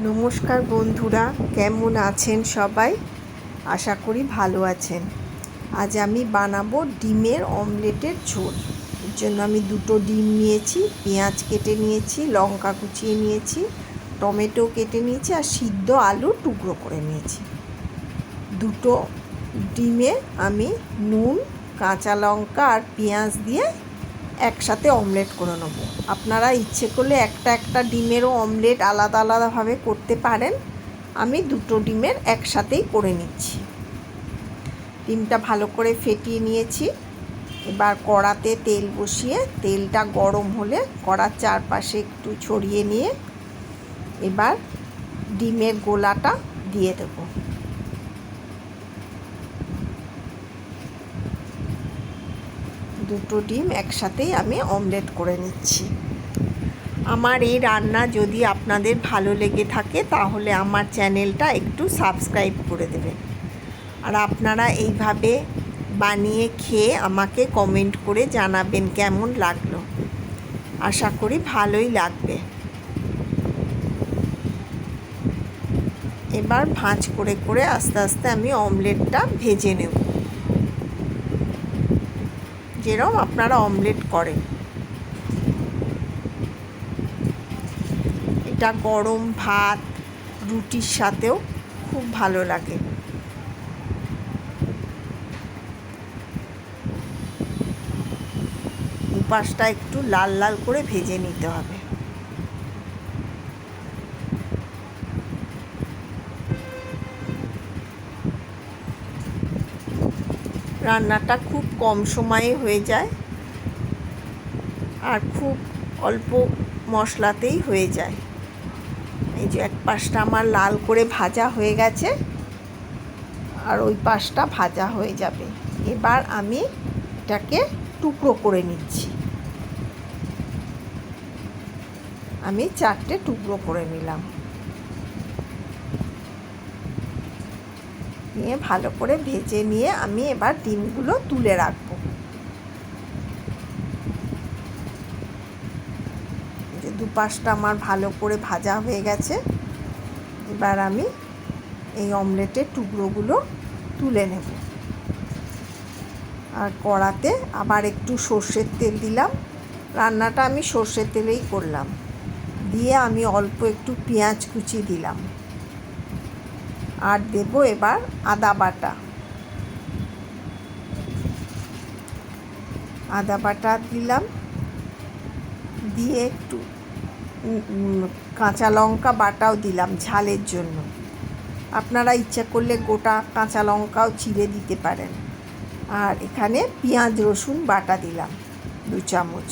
নমস্কার বন্ধুরা, কেমন আছেন সবাই? আশা করি ভালো আছেন। আজ আমি বানাবো ডিমের অমলেটের ঝোল। এর জন্য আমি দুটো ডিম নিয়েছি, পেঁয়াজ কেটে নিয়েছি, লঙ্কা কুচিয়ে নিয়েছি, টমেটো কেটে নিয়েছি আর সিদ্ধ আলু টুকরো করে নিয়েছি। দুটো ডিমে আমি নুন, কাঁচা লঙ্কা আর পেঁয়াজ দিয়ে একসাথে অমলেট করে নেবো। আপনারা ইচ্ছে করলে একটা একটা ডিমেরও অমলেট আলাদা আলাদাভাবে করতে পারেন। আমি দুটো ডিমের একসাথেই করে নিচ্ছি। ডিমটা ভালো করে ফেটিয়ে নিয়েছি। এবার কড়াতে তেল বসিয়ে তেলটা গরম হলে কড়ার চারপাশে একটু ছড়িয়ে নিয়ে এবার ডিমের গোলাটা দিয়ে দেবো। দুটো ডিম একসাথেই আমি অমলেট করে নিচ্ছি। আমার এই রান্না যদি আপনাদের ভালো লেগে থাকে তাহলে আমার চ্যানেলটা একটু সাবস্ক্রাইব করে দেবেন। আর আপনারা এইভাবে বানিয়ে খেয়ে আমাকে কমেন্ট করে জানাবেন কেমন লাগলো। আশা করি ভালোই লাগবে। এবার ভাঁজ করে করে আস্তে আস্তে আমি অমলেটটা ভেজে নেব, যেরকম আপনারা অমলেট করেন। এটা গরম ভাত, রুটির সাথেও খুব ভালো লাগে। দুপাশটা একটু লাল লাল করে ভেজে নিতে হবে। রান্নাটা খুব কম সময়ে হয়ে যায় আর খুব অল্প মশলাতেই হয়ে যায়। এই যে এক পাশটা আমার লাল করে ভাজা হয়ে গেছে আর ওই পাশটা ভাজা হয়ে যাবে। এবার আমি এটাকে টুকরো করে নিচ্ছি। আমি 4টে টুকরো করে নিলাম। নিয়ে ভালো করে ভেজে নিয়ে আমি এবার ডিমগুলো তুলে রাখবো। যে দুপাশটা আমার ভালো করে ভাজা হয়ে গেছে। এবার আমি এই অমলেটের টুকরোগুলো তুলে নেব। আর কড়াতে আবার একটু সর্ষের তেল দিলাম। রান্নাটা আমি সর্ষের তেলেই করলাম। দিয়ে আমি অল্প একটু পেঁয়াজ কুচি দিলাম আর দেব এবার আদা বাটা দিলাম। দিয়ে একটু কাঁচা লঙ্কা বাটাও দিলাম ঝালের জন্য। আপনারা ইচ্ছা করলে গোটা কাঁচা লঙ্কাও চিড়ে দিতে পারেন। আর এখানে পেঁয়াজ রসুন বাটা দিলাম 2 চামচ।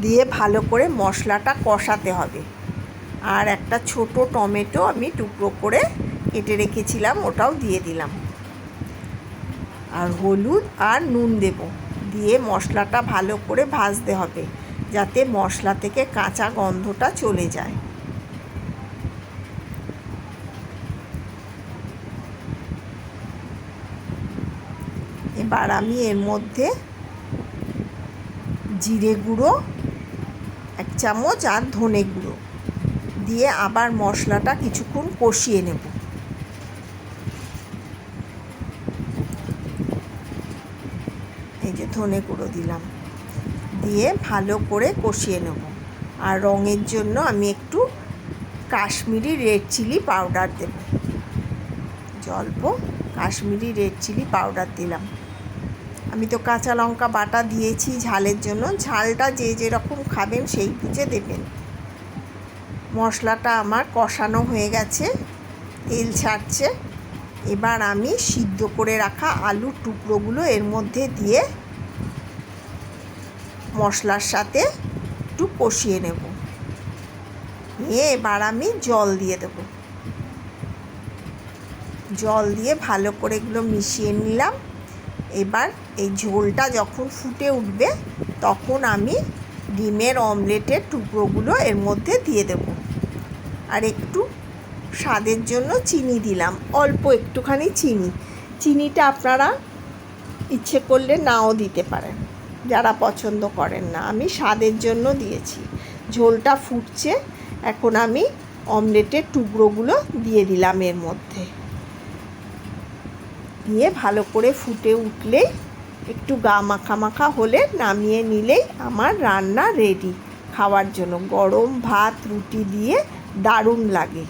দিয়ে ভালো করে মশলাটা কষাতে হবে। আর একটা ছোট টমেটো আমি টুকরো করে কেটে রেখেছিলাম, ওটাও দিয়ে দিলাম। আর হলুদ আর নুন দেব। দিয়ে মশলাটা ভালো করে ভাজতে হবে যাতে মশলা থেকে কাঁচা গন্ধটা চলে যায়। এবার আমি এর মধ্যে জিরে গুঁড়ো 1 চামচ আর ধনে গুঁড়ো দিয়ে আবার মশলাটা কিছুক্ষণ কষিয়ে নেব। এই যে ধনে গুঁড়ো দিলাম, দিয়ে ভালো করে কষিয়ে নেব। আর রঙের জন্য আমি একটু কাশ্মীরি রেড চিলি পাউডার দেব। অল্প কাশ্মীরি রেড চিলি পাউডার দিলাম। আমি তো কাঁচা লঙ্কা বাটা দিয়েছি ঝালের জন্য। ঝালটা যে যেরকম খাবেন সেই বুঝে দেবেন। মশলাটা আমার কষানো হয়ে গেছে, তেল ছাড়ছে। এবার আমি সিদ্ধ করে রাখা আলুর টুকরোগুলো এর মধ্যে দিয়ে মশলার সাথে একটু কষিয়ে নেব। নিয়ে এবার আমি জল দিয়ে দেব। জল দিয়ে ভালো করে এগুলো মিশিয়ে নিলাম। এবার এই ঝোলটা যখন ফুটে উঠবে তখন আমি ডিমের অমলেটের টুকরোগুলো এর মধ্যে দিয়ে দেব। আর একটু স্বাদের জন্য চিনি দিলাম, অল্প একটুখানি চিনিটা আপনারা ইচ্ছে করলে নাও দিতে পারেন, যারা পছন্দ করেন না। আমি স্বাদের জন্য দিয়েছি। ঝোলটা ফুটছে, এখন আমি অমলেটের টুকরোগুলো দিয়ে দিলাম এর মধ্যে, দিয়ে ভালো করে ফুটে উঠলেই একটু গা মাখা মাখা হলে নামিয়ে নিলেই আমার রান্না রেডি খাওয়ার জন্য। গরম ভাত রুটি দিয়ে দারুণ লাগে।